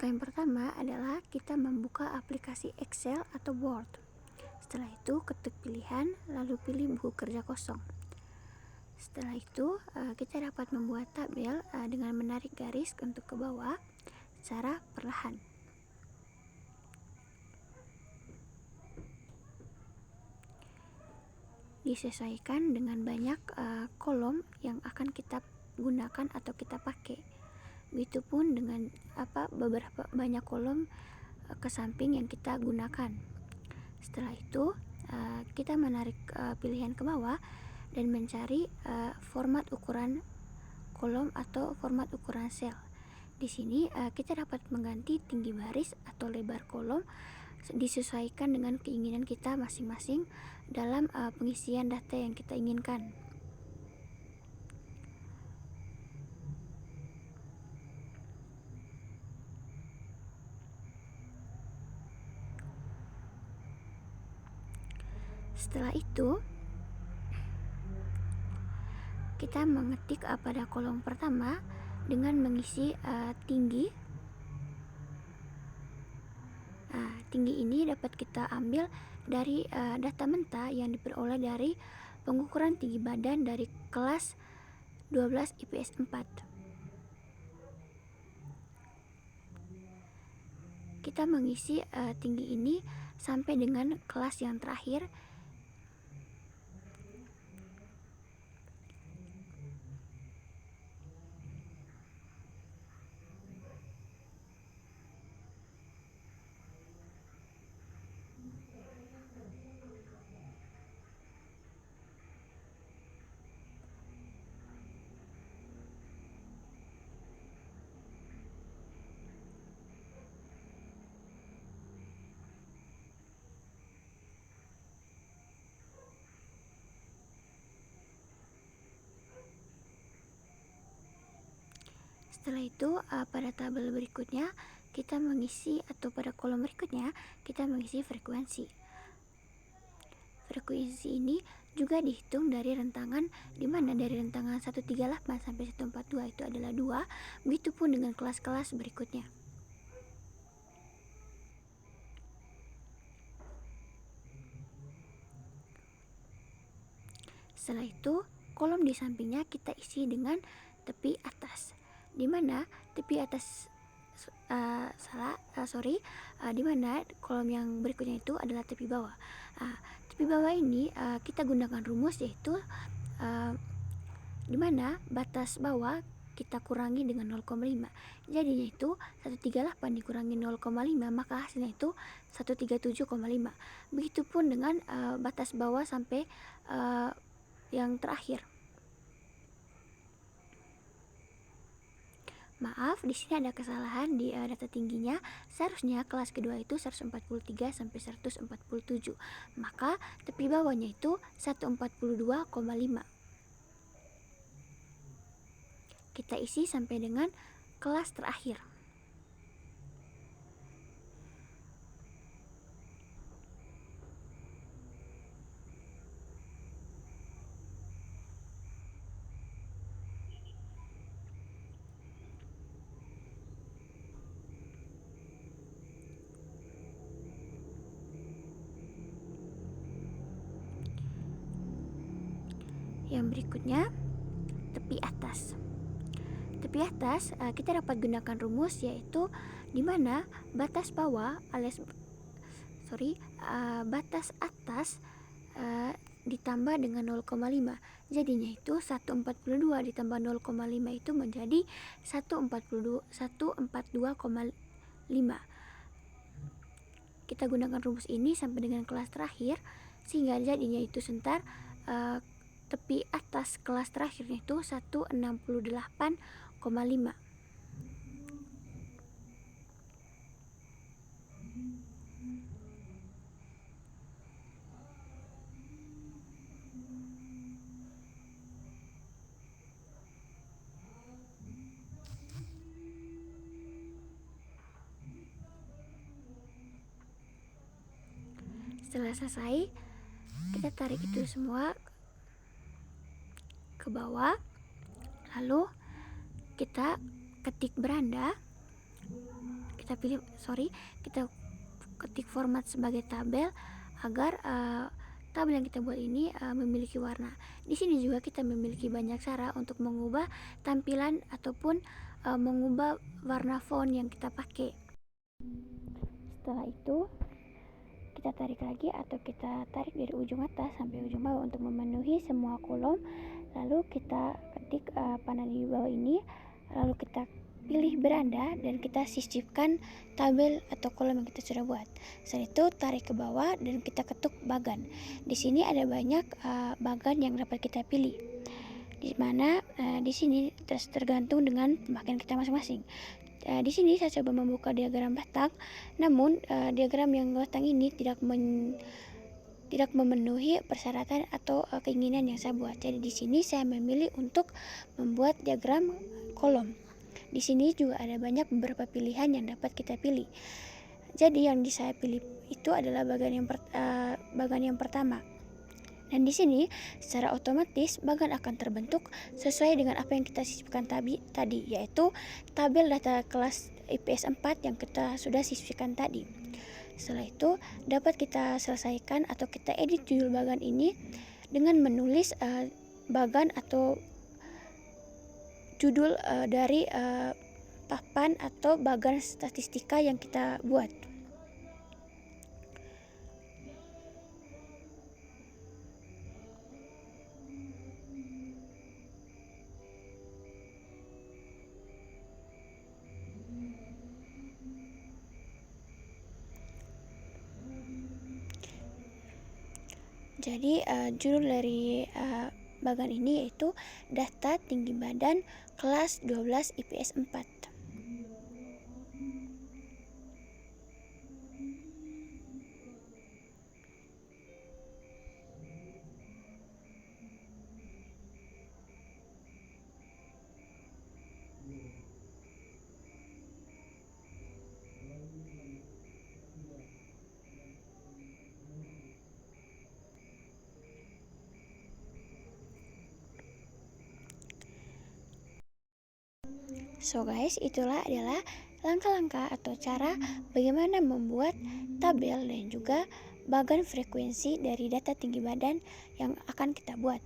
Langkah yang pertama adalah kita membuka aplikasi Excel atau Word. Setelah itu ketik pilihan, lalu pilih buku kerja kosong. Setelah itu kita dapat membuat tabel dengan menarik garis untuk ke bawah secara perlahan. Disesuaikan dengan banyak kolom yang akan kita gunakan atau kita pakai. Begitupun dengan beberapa banyak kolom ke samping yang kita gunakan. Setelah itu kita menarik pilihan ke bawah dan mencari format ukuran kolom atau format ukuran sel. Di sini kita dapat mengganti tinggi baris atau lebar kolom disesuaikan dengan keinginan kita masing-masing dalam pengisian data yang kita inginkan. Setelah itu kita mengetik pada kolom pertama dengan mengisi tinggi. Tinggi ini dapat kita ambil dari data mentah yang diperoleh dari pengukuran tinggi badan dari kelas 12 IPS 4. Kita mengisi tinggi ini sampai dengan kelas yang terakhir. Setelah itu pada tabel berikutnya kita mengisi, atau pada kolom berikutnya kita mengisi frekuensi. Frekuensi ini juga dihitung dari rentangan, di mana dari rentangan 138 sampai 142 itu adalah 2. Begitupun dengan kelas-kelas berikutnya. Setelah itu kolom di sampingnya kita isi dengan tepi atas, di mana tepi atas di mana kolom yang berikutnya itu adalah tepi bawah. Tepi bawah ini kita gunakan rumus, yaitu di mana batas bawah kita kurangi dengan 0,5. Jadinya itu 138 dikurangi 0,5, maka hasilnya itu 137,5. Begitupun dengan batas bawah sampai yang terakhir. Maaf, di sini ada kesalahan di data tingginya. Seharusnya kelas kedua itu 143 sampai 147. Maka tepi bawahnya itu 142,5. Kita isi sampai dengan kelas terakhir. Yang berikutnya tepi atas. Tepi atas kita dapat gunakan rumus, yaitu di mana batas bawah alias batas atas ditambah dengan 0,5. Jadinya itu 142 ditambah 0,5 itu menjadi 142,5. Kita gunakan rumus ini sampai dengan kelas terakhir, sehingga jadinya itu sebentar tepi atas kelas terakhirnya itu 168,5. Setelah selesai, kita tarik itu semua ke bawah, lalu kita ketik beranda. kita ketik format sebagai tabel agar tabel yang kita buat ini memiliki warna. Di sini juga kita memiliki banyak cara untuk mengubah tampilan ataupun mengubah warna font yang kita pakai. Setelah itu kita tarik lagi atau kita tarik dari ujung atas sampai ujung bawah untuk memenuhi semua kolom. Lalu kita ketik panah di bawah ini, lalu kita pilih beranda dan kita sisipkan tabel atau kolom yang kita sudah buat. Setelah itu tarik ke bawah dan kita ketuk bagan. Di sini ada banyak bagan yang dapat kita pilih, di mana di sini tergantung dengan pemakaian kita masing-masing. Di sini saya coba membuka diagram batang, namun diagram yang batang ini tidak memenuhi persyaratan atau keinginan yang saya buat. Jadi di sini saya memilih untuk membuat diagram kolom. Di sini juga ada beberapa pilihan yang dapat kita pilih. Jadi yang saya pilih itu adalah bagian yang pertama. Dan di sini secara otomatis bagan akan terbentuk sesuai dengan apa yang kita sisipkan tadi, yaitu tabel data kelas IPS 4 yang kita sudah sisipkan tadi. Setelah itu dapat kita selesaikan atau kita edit judul bagan ini dengan menulis bagan atau judul dari papan atau bagan statistika yang kita buat. Jadi judul dari bagan ini yaitu data tinggi badan kelas 12 IPS 4. So guys, itulah adalah langkah-langkah atau cara bagaimana membuat tabel dan juga bagan frekuensi dari data tinggi badan yang akan kita buat.